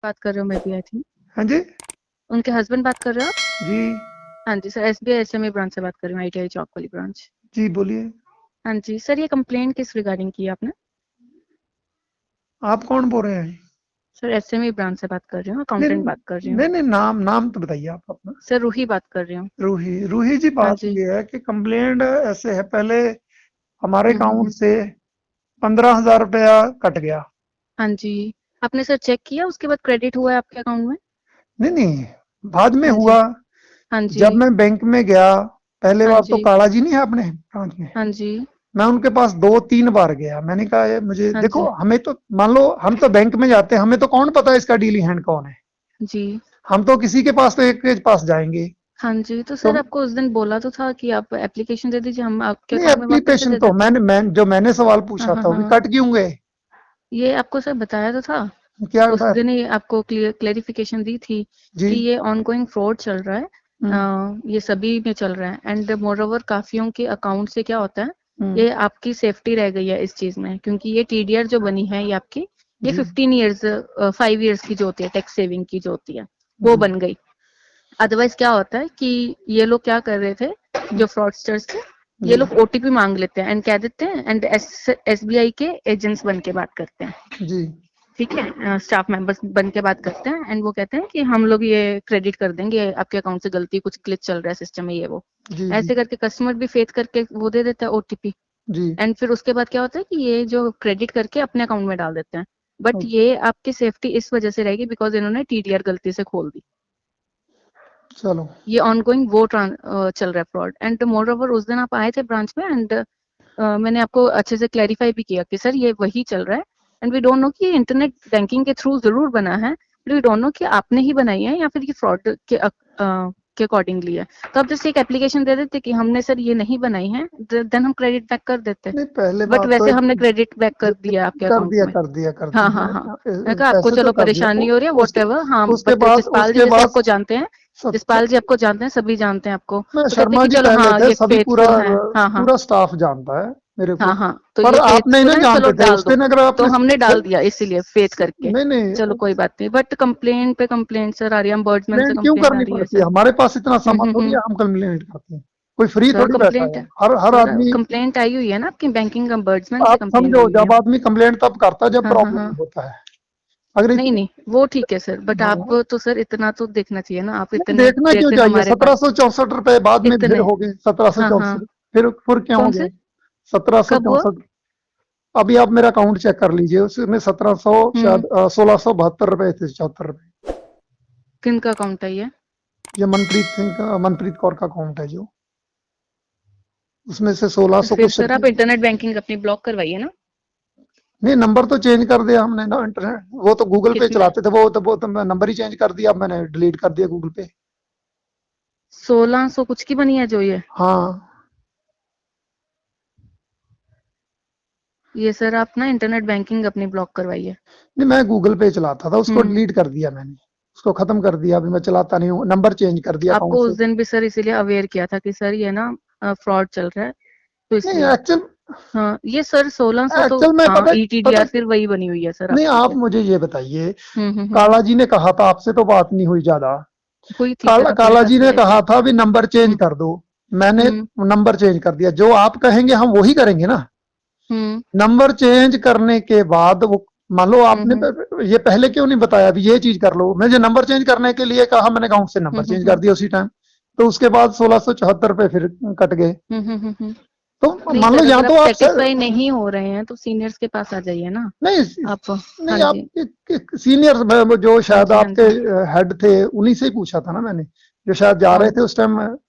बात कर रहे हो मे बी आई थिंक। हाँ जी उनके हस्बैंड बात कर रहे हो आप? जी हाँ जी सर, एसबीआई एसएमई ब्रांच से बात कर रही हूँ, आईटीआई चौक वाली ब्रांच। जी बोलिए। हाँ जी सर, ये कंप्लेंट किस रिगार्डिंग की है आपने? आप कौन बोल रहे हैं? सर एसएमई ब्रांच से बात कर रही हूँ, नहीं अकाउंटेंट बात कर रही हूँ। नहीं नहीं, नाम नाम तो बताइए आप अपना। सर रूही बात कर रही हूँ। रूही रूही जी, हाँ बात जी। ये है कि कंप्लेंट ऐसे है, पहले हमारे अकाउंट हम्म। से 15,000 रुपया कट गया। हाँ जी, आपने सर चेक किया उसके बाद क्रेडिट हुआ है आपके अकाउंट में? नहीं नहीं, बाद में हाँ जी। हुआ। हाँ जब जी। मैं बैंक में गया, पहले हाँ बार तो जी। काला जी नहीं है अपने ब्रांच में, हाँ जी। मैं उनके पास 2-3 बार गया। मैंने कहा ये मुझे हाँ देखो, जी। हमें तो मान लो हम तो बैंक में जाते हैं, हमें तो कौन पता है इसका डीलिंग हैंड कौन है। जी। हम तो किसी के पास, तो एक के पास जाएंगे। हाँ जी, तो तो सर आपको उस दिन बोला तो था कि आप एप्लीकेशन दे दीजिए, हम आपके नहीं, अकाउंट में वापस से एप्लीकेशन दे तो देते हैं। मैंने सवाल हाँ पूछा हाँ था हाँ कि हाँ। कट क्यों गए। ये आपको सर बताया तो था, क्या उस बताया? दिन ही आपको क्लेरिफिकेशन दी थी जी। कि ये ऑनगोइंग फ्रॉड चल रहा है। हम्म ये सभी में चल रहा है एंड मोर ओवर काफियों के अकाउंट से क्या होता है, हम्म। ये आपकी सेफ्टी रह गई है इस चीज में, क्योंकि ये टीडीआर जो बनी है ये आपकी, ये जी 15 ईयर्स 5 ईयर्स की जो होती है, टैक्स सेविंग की जो होती है वो जी। बन गई। अदरवाइज क्या होता है कि ये लोग क्या कर रहे थे, हम्म, जो फ्रॉडस्टर्स थे, ये जी लोग ओटीपी मांग लेते हैं एंड कह देते हैं एंड एसबीआई के एजेंट्स बन के बात करते हैं। जी ठीक है, स्टाफ मेंबर्स बन के बात करते हैं एंड वो कहते हैं कि हम लोग ये क्रेडिट कर देंगे, आपके अकाउंट से गलती कुछ ग्लिच चल रहा है सिस्टम में, ये वो जी जी ऐसे करके कस्टमर भी फेथ करके वो दे देता है ओटीपी। जी। एंड फिर उसके बाद क्या होता है कि ये जो क्रेडिट करके अपने अकाउंट में डाल देते हैं, बट ओके, ये आपकी सेफ्टी इस वजह से रहेगी बिकॉज इन्होंने टीडीआर गलती से खोल दी। चलो। ये ऑनगोइंग चल रहा है फ्रॉड एंड मोर ओवर उस दिन आप आए थे ब्रांच में एंड मैंने आपको अच्छे से क्लैरिफाई भी किया कि सर ये वही चल रहा है एंड वी डोंट नो कि इंटरनेट बैंकिंग के थ्रू जरूर बना है, बट वी डोंट नो कि आपने ही बनाई है या फिर ये फ्रॉड के अकॉर्डिंगली है। तो आप जस्ट एक एप्लीकेशन दे देते कि हमने सर ये नहीं बनाई है, देन हम क्रेडिट बैक कर देते। नहीं, पहले बट बात तो वैसे एक हमने क्रेडिट बैक कर दिया आपके कर अकाउंट दिया में। कर दिया कर हाँ हाँ दिया। हाँ, मैंने कहा आपको पैसे तो चलो कर दिया। परेशानी हो रही है वॉट उसके एवर, हाँ उसके बट बाद जसपाल जी उसके जैसे बाद आपको जानते हैं, सब जसपाल जी आपको जानते हैं, सभी जानते हैं आपको, मैं तो कहते हैं शर्मा कि जी चलो पहले हाँ थे, ये सभी पूरा फेथफुल है। हाँ हाँ। पूरा स्टाफ जानता है मेरे को। हाँ हाँ, तो पर ये आप नहीं ना फेथफुल है, चलो जानते थे डाल उस दो। दिन, अगर तो आपने हमने डाल दिया इसीलिए फेथ करके। नहीं चलो नहीं, कोई बात नहीं, बट कंप्लेंट पे कंप्लेंट सर आ रही है, हम बर्ड्समैन से कंप्लेंट क्यों कंप्लेंट आ करनी रही है पड़ती है? सर। हमारे पास इतना सामान थोड़ी हम्म। है, हम कंप्लेंट करते हैं। कोई फ्री सर थोड़ी बैठा कंप्लेंट है। हर सर आदमी, कंप्लेंट आई हुई है ना आपकी, बैंकिंग बर्ड्समैन से आप कंप्लेंट समझो, आई हुई है। जब आदमी कंप्लेंट तब करता है जब हाँ हाँ प्रॉब्लम हाँ। होता है। अगर नहीं इतनी, नहीं, वो ठीक है सर, बट आप हाँ, तो सर इतना तो देखना चाहिए ना, आप नहीं इतने देखना देर क्यों से चाहिए? हमारे पास 1764 रुपए बाद में फिर इतने। हो गए 1700 हाँ हाँ। चौसठ फिर क्या हो कौन गया? से? सत्रह सौ कब हुआ? चौसठ अभी आप मेरा अकाउंट चेक कर लीजिए, उसमें 1700, हम्म। शायद 1672 रुपए थे, 74 रुपए। किन का अकाउंट है ये? ये मनप्रीत सिंह का, मनप्रीत कौर का अकाउंट है जो, उसमें से 1600 फिर कुछ सर आप रुपए। इंटरनेट बैंकिंग अपनी ब्लॉक करवाइए ना। नहीं, नंबर तो चेंज कर दिया हमने ना, इंटरनेट वो तो गूगल पे किसमें? चलाते थे, वो तो मैं नंबर ही चेंज कर दिया, अब मैंने डिलीट कर दिया गूगल पे। 1600 कुछ की बनी है जो हाँ। ये सर आप ना इंटरनेट बैंकिंग अपनी ब्लॉक करवाइए। नहीं, मैं गूगल पे चलाता था, उसको हम्म। डिलीट कर दिया मैंने, उसको खत्म कर दिया, अभी मैं चलाता नहीं हूँ, नंबर चेंज कर दिया अकाउंट आपको से। उस दिन भी सर इसीलिए अवेयर किया था कि सर ये ना फ्रॉड चल रहा है, तो नहीं, इसलिए। एक्चुअल हाँ ये सर 1600 तो एक्चुअल में हाँ, पता ईटीडीआर फिर वही बनी हुई है सर नहीं, आपकी आप फिर। मुझे ये बताइए, हम्म। काला जी ने कहा था, आपसे तो बात नहीं हुई ज्यादा। हुई थी सर, आप मेरे काला पास जी भी ने आए थे। कहा था भी नंबर चेंज हम्म कर दो, मैंने हम्म नंबर चेंज कर दिया, जो आप कहेंगे हम वही करेंगे ना। हम्म नंबर चेंज करने के बाद वो, मान लो आपने हम्म ये पहले क्यों नहीं बताया भी ये चीज कर लो? मैं जो नंबर चेंज करने के लिए कहा, मैंने अकाउंट से नंबर चेंज कर हम्म दिया उसी टाइम। तो उसके बाद 1674 रुपए फिर कट गए। हम्म। तो नहीं मान लो, सर, या अगर आप तो आप सेटिस्फाई नहीं हो रहे हैं तो सीनियर्स के पास आ जाइए ना नहीं आप। हाँ नहीं, आप जी। सीनियर जो हाँ शायद जी। हाँ आपके जी। हेड थे, उन्हीं से ही पूछा था ना मैंने, जो शायद जा रहे कौन? थे उस टाइम,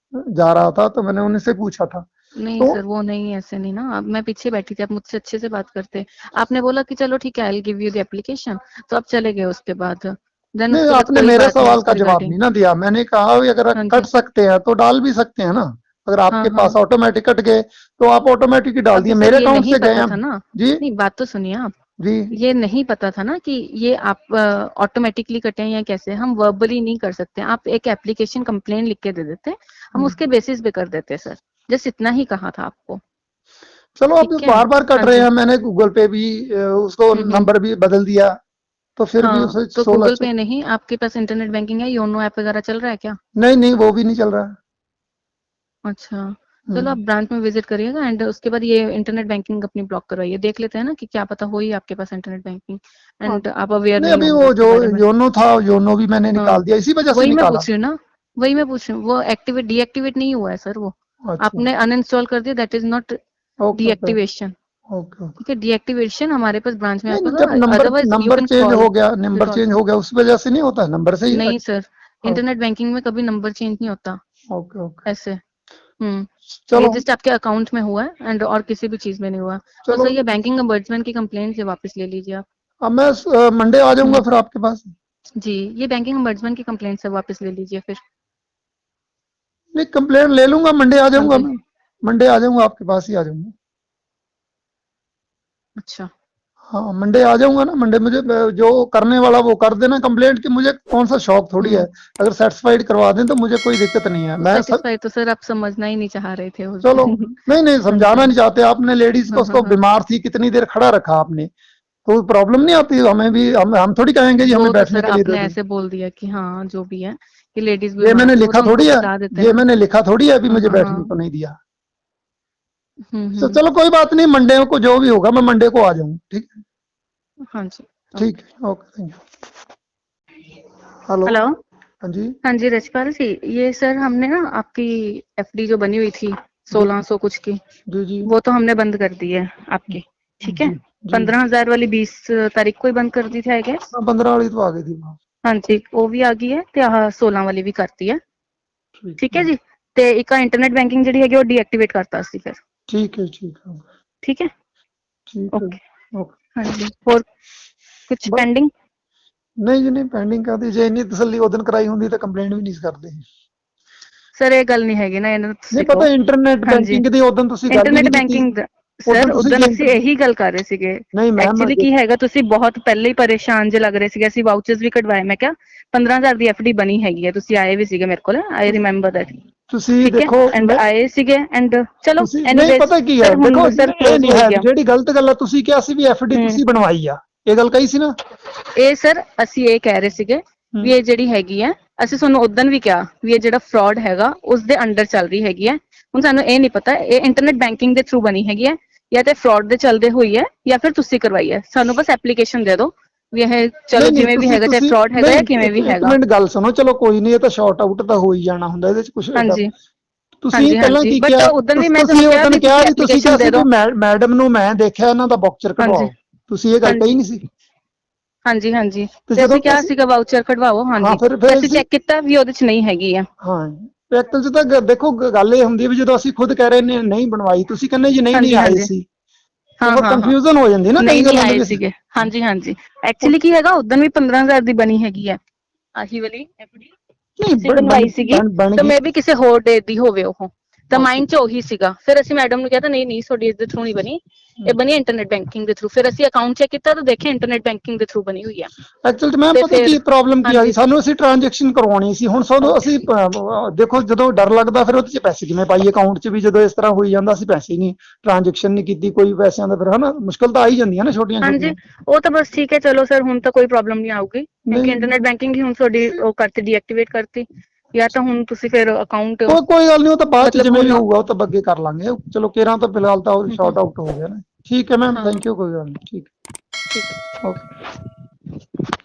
जा रहा था तो मैंने उन्हीं से पूछा था। नहीं तो सर, वो नहीं, ऐसे नहीं ना, अब मैं पीछे बैठी थी, आप मुझसे अच्छे से बात करते। आपने बोला कि चलो ठीक है, I will give you the application, तो आप चले गए उसके बाद। देन नहीं, उसके बाद आपने कोई मेरे बात नहीं सवाल उसके का जवाब रिगार्डिंग। नहीं ना दिया। मैंने कहा भी अगर हाँ कट जी। सकते हैं तो डाल भी सकते हैं ना। अगर हाँ आपके हाँ। पास ऑटोमेटिक कट गए तो आप ऑटोमेटिक ही डाल अभी दिए, सर मेरे ये अकाउंट नहीं से गए पता था हम। ना। जी नहीं, बात तो सुनिए आप। जी। ये नहीं पता था ना कि ये आप ऑटोमेटिकली कटें या कैसे, हम वर्बली नहीं कर सकते, आप एक एप्लीकेशन कंप्लेन लिख के दे देते, हम उसके बेसिस पे कर देते सर। जस्ट इतना ही कहा था आपको। चलो, अब ठीक है। बार बार कट हाँ रहे जी। हैं, मैंने गूगल पे भी उसको हम्म। नंबर भी बदल दिया, तो फिर भी हाँ, उसे तो 16 गूगल पे नहीं, आपके पास इंटरनेट बैंकिंग है, योनो ऐप वगैरह चल रहा है क्या? नहीं नहीं, वो भी नहीं चल रहा है। अच्छा, चलो आप हम्म। ब्रांच में विजिट करिएगा एंड उसके बाद ये इंटरनेट बैंकिंग अपनी ब्लॉक करवाइए, देख लेते हैं ना कि क्या पता हो ही आपके पास इंटरनेट बैंकिंग हाँ, एंड आप अवेयर नहीं नहीं अभी होंगे वो उसके जो बारे में। योनो था, योनो भी मैंने हाँ, निकाल दिया, इसी वजह से वही मैं निकाला। पूछ रही हूँ ना, वही मैं पूछ रही हूँ, वो एक्टिवेट डीएक्टिवेट नहीं हुआ है सर वो, अच्छा। आपने अनइंस्टॉल कर दिया, that is not okay okay deactivation. Okay okay. ठीक है, डीएक्टिवेशन हमारे पास ब्रांच में नहीं नहीं, आपका, जब number otherwise you number can change call हो गया, नंबर रिजॉल्व। चेंज हो गया, उस वजह से नहीं होता है, नंबर से ही। नहीं सर, ओके इंटरनेट बैंकिंग में कभी नंबर चेंज नहीं होता ओके ओके। ऐसे। ये चलो जस्ट आपके अकाउंट में हुआ है एंड और किसी भी चीज में नहीं हुआ। तो चलो। सर ये बैंकिंग अम्बर्समेंट की कंप्लेंट से वापस ले लीजिए आप। अब मैं मंडे आ जाऊंगा हम्म, फिर आपके पास। जी, ये बैंकिंग अम्बर्समेंट की कंप्लेंट से वापस ले लीजिए फिर। नहीं, कंप्लेंट ले लूंगा, मंडे आ हाँ जाऊंगा जी। मैं। मंडे आ जाऊंगा, आपके पास ही आ जाऊंगा। अच्छा। हाँ, मंडे आ जाऊंगा ना। मंडे मुझे जो करने वाला वो कर देना कंप्लेंट की, मुझे कौन सा शौक थोड़ी है। हम्म, अगर सेटिस्फाइड करवा दें तो मुझे कोई दिक्कत नहीं है, तो मैं सेटिस्फाई तो सर आप समझना ही नहीं चाह रहे थे उस चलो। दिन। नहीं नहीं, हाँ समझाना जी। नहीं चाहते आपने, लेडीज को, हाँ हाँ उसको हाँ, बीमार थी, कितनी देर खड़ा रखा आपने, तो प्रॉब्लम नहीं आती हमें भी। हम थोड़ी कहेंगे जी हमें वो तो बैठने सर के लिए दे आपने दो। ऐसे बोल दिया कि हाँ जो भी है कि लेडीज ये बीमार मैंने थी, वो लिखा तो उनको थोड़ी है, बता देते ये ना। मैंने लिखा थोड़ी है अभी हाँ मुझे हाँ बैठने हाँ। को नहीं दिया। तो हम्म। चलो कोई बात नहीं, मंडे को जो भी होगा मैं मंडे को आ जाऊंगा, ठीक है। हाँ जी। ठीक है, okay, thank you. Hello. Hello. हाँ जी। हाँ जी रजपाल जी, ये सर हमने ना आपकी एफडी जो बनी हुई थी जी 1600 कुछ की, जी जी वो तो हमने बंद कर दी है आपकी। ठीक है, जी जी। 15,000 वाली 20 तारीख को ही बंद कर दी थी आई गेस। हाँ, 15 वाली तो आ गई थी वहाँ। हाँ जी, वो भी आ गई है ਤੇ ਆਹ 16 ਵਾਲੀ ਵੀ ਕਰਤੀ ਹੈ। ठीक ਠੀਕ ਹੈ है ਜੀ, ਤੇ ਇੱਕ ਇੰਟਰਨੈਟ ਬੈਂਕਿੰਗ ਜਿਹੜੀ ਹੈਗੀ ਉਹ ਡੀਐਕਟੀਵੇਟ ਕਰਤਾ ਸੀ ਫਿਰ। ठीक है ठीक है ਠੀਕ ਹੈ, ठीक है। ਓਕੇ। ओके। हाँ जी, ਹੋਰ ਕੁਝ बस। ਪੈਂਡਿੰग? नहीं जी नहीं, पेंडिंग का दी, जे इन्नी तसल्ली उस दिन कराई होंगी तो कंप्लेंट भी नहीं करते। ਸਰ ਇਹ ਗੱਲ ਨਹੀਂ ਹੈਗੀ ਨਾ, ਇਹਨਾਂ ਨੂੰ नहीं ਤੁਸੀਂ पता, ਕਹੋ। इंटरनेट ਹਾਂਜੀ, बैंकिंग ਦੀ ਉਦੋਂ ਤੁਸੀਂ ਗੱਲ ਹੀ ਇੰਟਰਨੈਟ नहीं ਕੀਤੀ। ਬੈਂਕਿੰਗ ਉਦੋਂ ਸਰ ਤੁਸੀਂ ਉਦੋਂ ਕੀ ਅਸੀਂ ਇਹੀ ਗੱਲ ਕਰ ਰਹੇ ਸੀਗੇ। ਨਹੀਂ ਮੈਮ ਐਕਚੁਅਲੀ ਕੀ ਹੈਗਾ, ਤੁਸੀਂ ਬਹੁਤ ਪਹਿਲੇ ਹੀ ਪਰੇਸ਼ਾਨ ਜੇ ਲੱਗ ਰਹੇ ਸੀਗੇ, ਅਸੀਂ ਵਾਊਚਰਸ ਵੀ ਕਢਵਾਏ। ਮੈਂ ਕਿਹਾ 15,000 ਦੀ ਐਫਡੀ ਬਣੀ ਹੈਗੀ ਹੈ, ਤੁਸੀਂ ਆਏ ਵੀ ਸੀਗੇ ਮੇਰੇ ਕੋਲ, ਆਈ ਰਿਮੈਂਬਰ ਦੈਟ। ਤੁਸੀਂ ਠੀਕ ਹੈ, ਦੇਖੋ ਐਂਡ ਆਏ ਸੀਗੇ ਐਂਡ ਚਲੋ ਤੁਸੀਂ ਨਹੀਂ, ਐਨੀਵੇਜ਼ ਪਤਾ ਕੀ ਹੈ, ਸਰ ਦੇਖੋ ਹੁਣ ਸਰ ਇਹ ਕਲੋਜ਼ ਨਹੀਂ ਹੋ ਹੀ ਹੈ ਗਿਆ। ਜਿਹੜੀ ਗਲਤ ਗੱਲ ਆ, ਤੁਸੀਂ ਕਿਹਾ ਸੀ ਵੀ ਐਫਡੀ ਹੂੰ, ਤੁਸੀਂ ਬਣਵਾਈ ਆ, ਇਹ ਗੱਲ ਕਹੀ ਸੀ ਨਾ। ਇਹ ਸਰ ਅਸੀਂ ਇਹ ਕਹਿ ਰਹੇ ਸੀਗੇ ਵੀ ਇਹ ਜਿਹੜੀ ਹੈਗੀ ਹੈ, ਅਸੀਂ ਤੁਹਾਨੂੰ ਉਦੋਂ ਵੀ ਕਿਹਾ ਵੀ ਇਹ ਜਿਹੜਾ ਫਰਾਡ ਹੈਗਾ ਉਸ ਦੇ ਅੰਡਰ ਚੱਲ ਰਹੀ ਹੈਗੀ ਹੈ। ਹੁਣ ਸਾਨੂੰ ਇਹ ਨਹੀਂ ਪਤਾ ਇਹ ਇੰਟਰਨੈਟ ਬੈਂਕਿੰਗ ਦੇ ਥਰੂ ਬਣੀ ਹੈਗੀ ਹੈ ਜਾਂ ਤੇ ਫਰਾਡ ਦੇ ਚੱਲਦੇ ਹੋਈ ਹੈ ਜਾਂ ਫਿਰ ਤੁਸੀਂ ਕਰਵਾਈ ਹੈ। ਸਾਨੂੰ ਬਸ ਐਪਲੀਕੇਸ਼ਨ ਦੇ ਦਿਓ ਵੀ ਇਹ ਚਲੋ ਨਹੀਂ ਨਹੀਂ, ਜਿਵੇਂ ਵੀ ਤੁਸੀਂ ਹੈਗਾ, ਚਾਹੇ ਤੁਸੀਂ ਫਰਾਡ ਹੈਗਾ ਨਹੀਂ, ਜਾਂ ਕਿਵੇਂ ਵੀ ਇੱਕ ਹੈਗਾ। ਮਿੰਟ ਗੱਲ ਸੁਣੋ, ਚਲੋ ਕੋਈ ਨਹੀਂ, ਇਹ ਤਾਂ ਸ਼ਾਰਟ ਆਊਟ ਤਾਂ ਹੋ ਹੀ ਜਾਣਾ ਹੁੰਦਾ, ਇਹਦੇ ਚ ਕੁਝ ਐਡਾ। ਹਾਂਜੀ ਤੁਸੀਂ ਹਾਂਜੀ ਪਹਿਲਾਂ ਹਾਂਜੀ, ਕੀ ਬਟ ਕਿਹਾ, ਉਦੋਂ ਵੀ ਮੈਂ ਤੁਸੀਂ ਤੁਹਾਨੂੰ ਕਿਹਾ ਉਦੋਂ ਵੀ ਕਿਹਾ ਤੁਸੀਂ ਵੀ, ਤੁਸੀਂ ਕਿਹਾ ਐਪਲੀਕੇਸ਼ਨ ਸੀ ਦੇ ਵੀ ਦਿਓ। ਮੈਡਮ ਨੂੰ ਮੈਂ ਦੇਖਿਆ ਇਹਨਾਂ ਦਾ ਬਾਕਚਰ ਹਾਂਜੀ ਕਢਵਾਓ, ਤੁਸੀਂ ਇਹ ਗੱਲ ਕਹੀ ਹਾਂਜੀ ਨਹੀਂ ਸੀ। ਹਾਂਜੀ ਹਾਂਜੀ, ਤੇ ਤੇ ਜਦੋਂ ਅਸੀਂ ਕਿ ਕਿਹਾ ਸੀਗਾ ਵਾਊਚਰ ਕਢਵਾਓ। ਹਾਂ, ਹਾਂਜੀ, ਤੇ ਫਿਰ ਅਸੀਂ ਚੈੱਕ ਕੀਤਾ ਵੀ ਉਹਦੇ ਚ ਨਹੀਂ ਹੈਗੀ ਆ। ਹਾਂ, ਐਕਚੁਅਲ ਚ ਤਾਂ ਦੇਖੋ ਗੱਲ ਇਹ ਹੁੰਦੀ ਹੈ ਵੀ ਜਦੋਂ ਅਸੀਂ ਖੁਦ ਕਹਿ ਰਹੇ ਨੇ ਨਹੀਂ ਬਣਵਾਈ, ਤੁਸੀਂ ਕਹਿੰਦੇ ਜੀ ਨਹੀਂ ਨਹੀਂ ਹਾਂਜੀ ਆਏ ਹਾਂਜੀ, ਸੀ, ਤਾਂ ਹਾਂ ਫਿਰ ਹਾਂ ਹਾਂ, ਕੰਫਿਊਜ਼ਨ ਹੋ ਜਾਂਦੀ ਨਾ ਨਹੀਂ ਕਈ ਨਹੀਂ ਗੱਲਾਂ ਦੇ ਆਏ ਵਿੱਚ। ਸੀਗੇ। ਹਾਂਜੀ ਹਾਂਜੀ, ਐਕਚੁਅਲੀ ਕੀ ਹੈਗਾ ਉਦੋਂ ਵੀ 15,000 ਦੀ ਬਣੀ ਹੈਗੀ ਆ ਆਹੀ ਵਾਲੀ ਐਫਡੀ, ਨਹੀਂ ਅਸੀਂ ਬਣਵਾਈ ਸੀਗੀ। ਬਣ ਤਾਂ ਗਈ। ਮੈਂ ਵੀ ਕਿਸੇ ਹੋਰ ਡੇਟ ਦੀ ਹੋਵੇ ਉਹ, ਤਾਂ ਓਕੇ। ਮਾਈਂਡ ਚ ਉਹੀ ਸੀਗਾ। ਫਿਰ ਅਸੀਂ ਮੈਡਮ ਨੂੰ ਕਿਹਾ ਤਾਂ ਨਹੀਂ ਨਹੀਂ ਤੁਹਾਡੀ ਇਸ ਦੇ ਥਰੂ ਨਹੀਂ ਬਣੀ, ਇਹ ਬਣੀ ਇੰਟਰਨੈਟ ਬੈਂਕਿੰਗ ਦੇ ਥਰੂ। ਫਿਰ ਅਸੀਂ ਅਕਾਊਂਟ ਚੈੱਕ ਕੀਤਾ ਤਾਂ ਦੇਖਿਆ ਇੰਟਰਨੈਟ ਬੈਂਕਿੰਗ ਦੇ ਥਰੂ ਬਣੀ ਹੋਈ ਹੈ। ਐਕਚੁਅਲ ਚ ਮੈਮ ਤੇ ਪਤਾ ਕੀ ਫਿਰ ਪ੍ਰੋਬਲਮ ਕੀ ਆ ਗਈ, ਹਾਂਜੀ ਸਾਨੂੰ ਅਸੀਂ ਟ੍ਰਾਂਜੈਕਸ਼ਨ ਕਰਵਾਉਣੀ ਸੀ। ਹੁਣ ਸਾਨੂੰ ਅਸੀਂ ਦੇਖੋ ਜਦੋਂ ਡਰ ਲੱਗਦਾ ਫਿਰ ਉਹਦੇ ਚ ਪੈਸੇ ਕਿਵੇਂ ਪਾਈਏ ਅਕਾਊਂਟ ਚ ਵੀ, ਜਦੋਂ ਇਸ ਤਰ੍ਹਾਂ ਹੋਈ ਜਾਂਦਾ ਅਸੀਂ ਪੈਸੇ ਨਹੀਂ, ਟ੍ਰਾਂਜੈਕਸ਼ਨ ਨਹੀਂ ਕੀਤੀ ਕੋਈ ਪੈਸਿਆਂ ਦਾ, ਫਿਰ ਹਨਾ ਮੁਸ਼ਕਲ ਤਾਂ ਆ ਹੀ ਜਾਂਦੀਆਂ ਨਾ ਛੋਟੀਆਂ ਹਾਂਜੀ, ਛੋਟੀਆਂ। ਉਹ ਤਾਂ ਬਸ ਠੀਕ ਹੈ ਚਲੋ ਸਰ, ਹੁਣ ਤਾਂ ਕੋਈ ਪ੍ਰੋਬਲਮ ਨਹੀਂ ਆਊਗੀ ਕਿਉਂਕਿ ਨਹੀਂ ਇੰਟਰਨੈਟ ਬੈਂਕਿੰਗ ਹੀ ਹੁਣ ਤੁਹਾਡੀ ਉਹ ਕਰਤੀ, ਡੀਐਕਟੀਵੇਟ ਕਰਤੀ। ਜਾਂ ਤਾਂ ਹੁਣ ਤੁਸੀਂ ਫਿਰ ਅਕਾਊਂਟ ਕੋਈ ਗੱਲ ਨਹੀਂ, ਉਹ ਤਾਂ ਬਾਅਦ ਚ ਮਤਲਬ ਜਿਵੇਂ ਵੀ ਹੁਣ ਹੋਊਗਾ ਉਹ ਤਾਂ ਅੱਗੇ ਕਰ ਲਾਂਗੇ। ਚਲੋ ਕਿਰਾਂ ਤਾਂ ਫਿਲਹਾਲ ਤਾਂ ਉਹ ਸ਼ਾਰਟ ਆਊਟ ਹੋ ਗਿਆ ਨਾ। ਠੀਕ ਹੈ ਮੈਮ, ਹਾਂ ਥੈਂਕ ਯੂ, ਕੋਈ ਗੱਲ ਨਹੀਂ, ਠੀਕ ਠੀਕ ਹੈ। ਹੈ, ਓਕੇ।